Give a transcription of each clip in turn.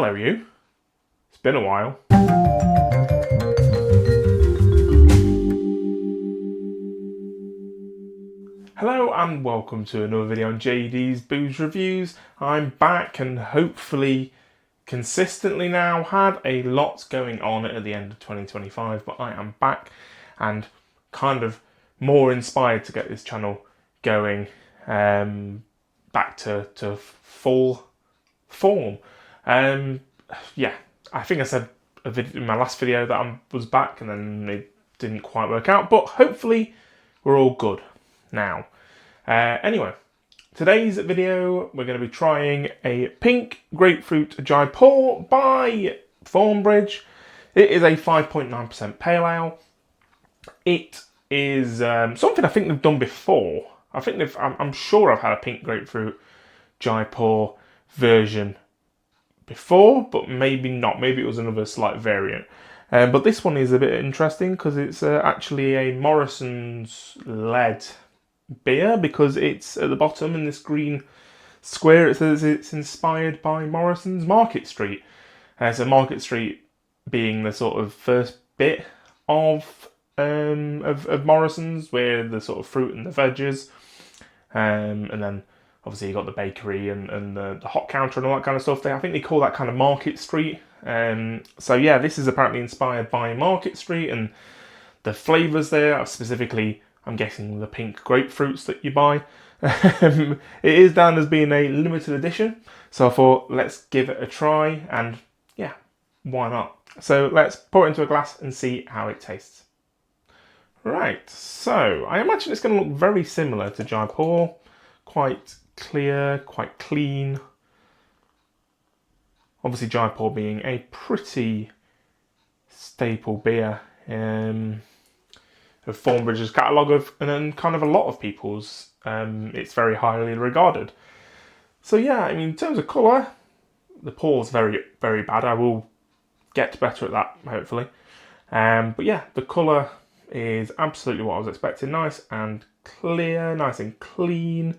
Hello you. It's been a while. Hello and welcome to another video on JD's Booze Reviews. I'm back and hopefully consistently now. Had a lot going on at the end of 2025, but I am back and kind of more inspired to get this channel going back to full form. Yeah, I think I said in my last video that I was back and then it didn't quite work out, but hopefully we're all good now. Anyway, today's video we're going to be trying a Pink Grapefruit Jaipur by Thornbridge. It is a 5.9% pale ale. It is something I think they've done before. I'm sure I've had a Pink Grapefruit Jaipur version before, but maybe not. Maybe it was another slight variant. But this one is a bit interesting because it's actually a Morrisons led beer, because it's at the bottom in this green square. It says it's inspired by Morrisons Market Street. So Market Street being the sort of first bit of Morrisons, where the sort of fruit and the veggies, and then obviously you got the bakery and the hot counter and all that kind of stuff. I think they call that kind of Market Street. So yeah, this is apparently inspired by Market Street, and the flavours there are specifically, I'm guessing, the pink grapefruits that you buy. It is down as being a limited edition, so I thought let's give it a try, and yeah, why not? So let's pour it into a glass and see how it tastes. Right, so I imagine it's going to look very similar to Jaipur. Quite clear, quite clean. Obviously Jaipur being a pretty staple beer of Thornbridge's catalogue and then kind of a lot of people's. It's very highly regarded. So yeah, I mean, in terms of colour, the pour's very, very bad. I will get better at that, hopefully. But yeah, the colour is absolutely what I was expecting. Nice and clear, nice and clean.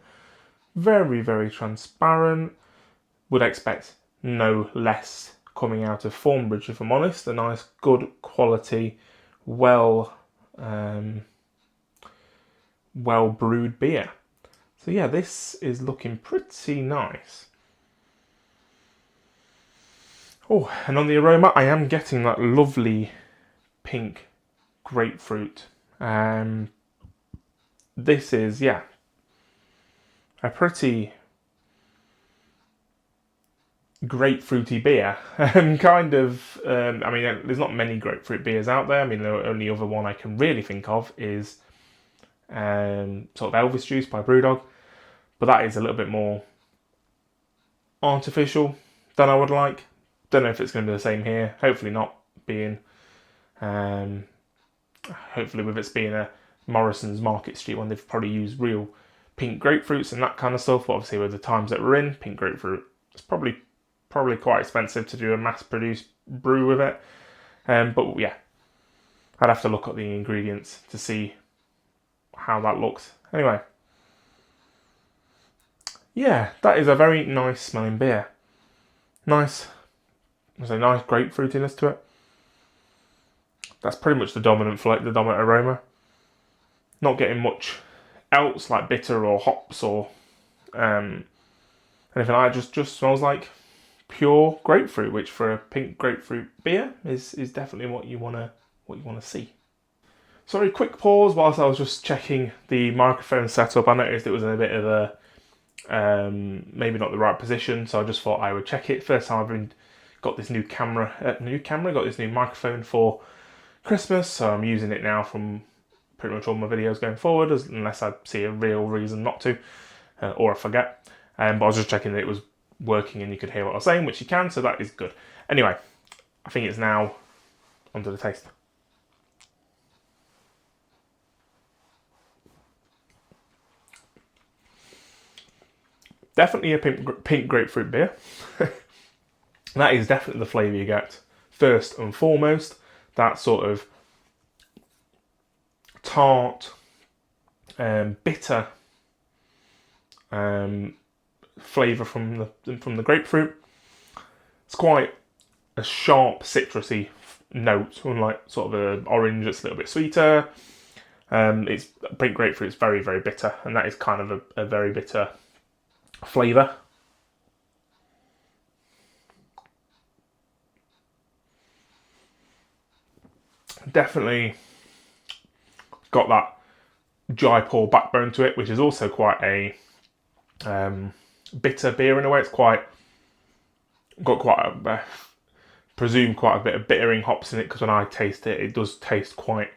Very, very transparent. Would expect no less coming out of Thornbridge, if I'm honest. A nice, good quality, well brewed beer. So yeah, this is looking pretty nice. Oh, and on the aroma, I am getting that lovely pink grapefruit. This is, yeah, a pretty grapefruity beer. I mean, there's not many grapefruit beers out there. I mean, the only other one I can really think of is sort of Elvis Juice by Brewdog, but that is a little bit more artificial than I would like. Don't know if it's going to be the same here. Hopefully not, being hopefully with it being a Morrisons Market Street one, they've probably used real pink grapefruits and that kind of stuff. But obviously with the times that we're in, pink grapefruit, it's probably quite expensive to do a mass-produced brew with it. But yeah, I'd have to look at the ingredients to see how that looks. Anyway, yeah, that is a very nice smelling beer. Nice, there's a nice grapefruitiness to it. That's pretty much the dominant aroma. Not getting much else like bitter or hops or anything like that. Just smells like pure grapefruit, which for a pink grapefruit beer is definitely what you wanna see. Sorry, quick pause whilst I was just checking the microphone setup. I noticed it was in a bit of a maybe not the right position, so I just thought I would check it. First time I've got this new got this new microphone for Christmas, so I'm using it now from pretty much all my videos going forward, unless I see a real reason not to, or I forget. But I was just checking that it was working and you could hear what I was saying, which you can, so that is good. Anyway, I think it's now onto the taste. Definitely a pink grapefruit beer. That is definitely the flavour you get first and foremost. That sort of tart, bitter flavour from the grapefruit. It's quite a sharp citrusy note, unlike sort of an orange that's a little bit sweeter. It's pink grapefruit is very, very bitter, and that is kind of a very bitter flavour. Definitely got that Jaipur backbone to it, which is also quite a bitter beer in a way. It's got quite a presume quite a bit of bittering hops in it, because when I taste it, it does taste quite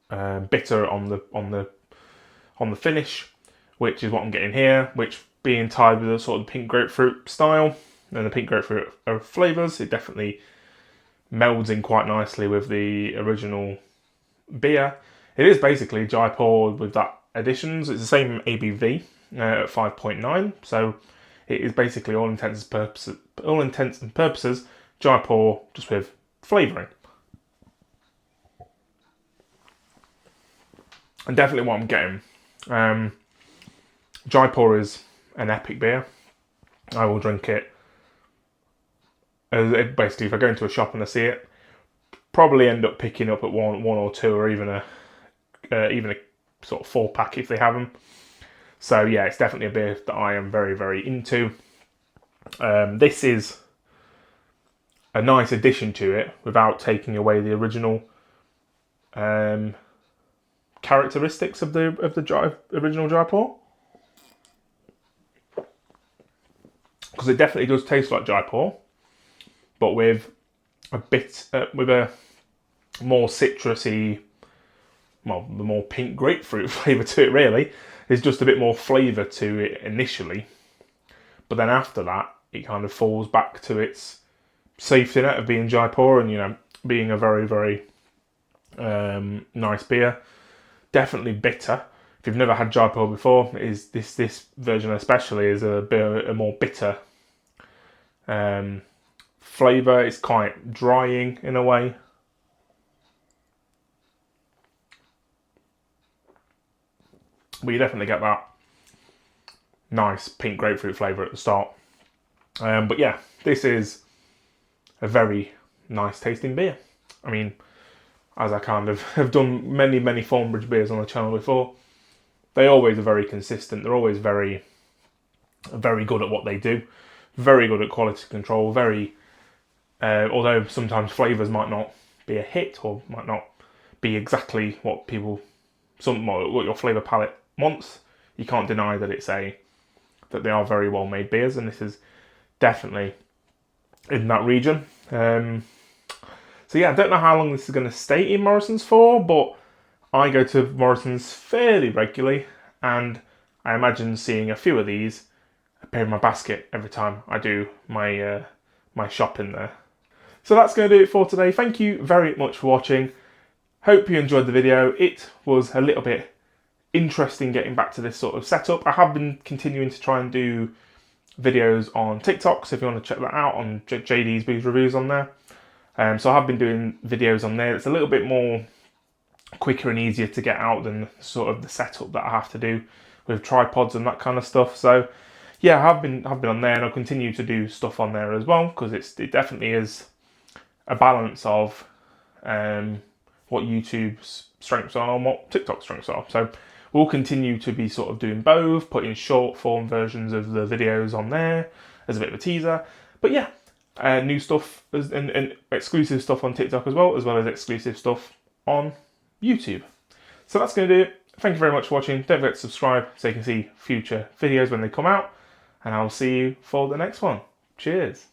bitter on the finish, which is what I'm getting here. Which, being tied with the sort of pink grapefruit style and the pink grapefruit flavours, it definitely melds in quite nicely with the original beer. It is basically Jaipur with that additions. It's the same ABV at 5.9, so it is basically all intents and purposes Jaipur, just with flavouring. And definitely what I'm getting. Jaipur is an epic beer. I will drink it. Basically, if I go into a shop and I see it, probably end up picking up at one or two, or even a sort of 4-pack if they have them. So yeah, it's definitely a beer that I am very, very into. This is a nice addition to it without taking away the original characteristics of the original Jaipur, because it definitely does taste like Jaipur, but with a more citrusy, well, the more pink grapefruit flavour to it. Really, there's just a bit more flavour to it initially, but then after that, it kind of falls back to its safety net of being Jaipur and being a very, very nice beer. Definitely bitter. If you've never had Jaipur before, this version especially is a more bitter flavour. It's quite drying in a way. But you definitely get that nice pink grapefruit flavour at the start. But yeah, this is a very nice tasting beer. I mean, as I kind of have done many, many Thornbridge beers on the channel before, they always are very consistent. They're always very, very good at what they do. Very good at quality control. Although sometimes flavours might not be a hit or might not be exactly what what your flavour palette wants, you can't deny that that they are very well made beers, and this is definitely in that region. So yeah, I don't know how long this is going to stay in Morrisons for, but I go to Morrisons fairly regularly, and I imagine seeing a few of these appear in my basket every time I do my shopping there. So that's going to do it for today. Thank you very much for watching. Hope you enjoyed the video. It was a little bit interesting getting back to this sort of setup. I have been continuing to try and do videos on TikTok, so if you want to check that out, on JD's Booze Reviews on there. So I have been doing videos on there. It's a little bit more quicker and easier to get out than sort of the setup that I have to do with tripods and that kind of stuff. So yeah, I have been on there, and I'll continue to do stuff on there as well, because it definitely is a balance of what YouTube's strengths are and what TikTok's strengths are. So we'll continue to be sort of doing both, putting short form versions of the videos on there as a bit of a teaser. But yeah, new stuff and exclusive stuff on TikTok as well as exclusive stuff on YouTube. So that's going to do it. Thank you very much for watching. Don't forget to subscribe so you can see future videos when they come out, and I'll see you for the next one. Cheers.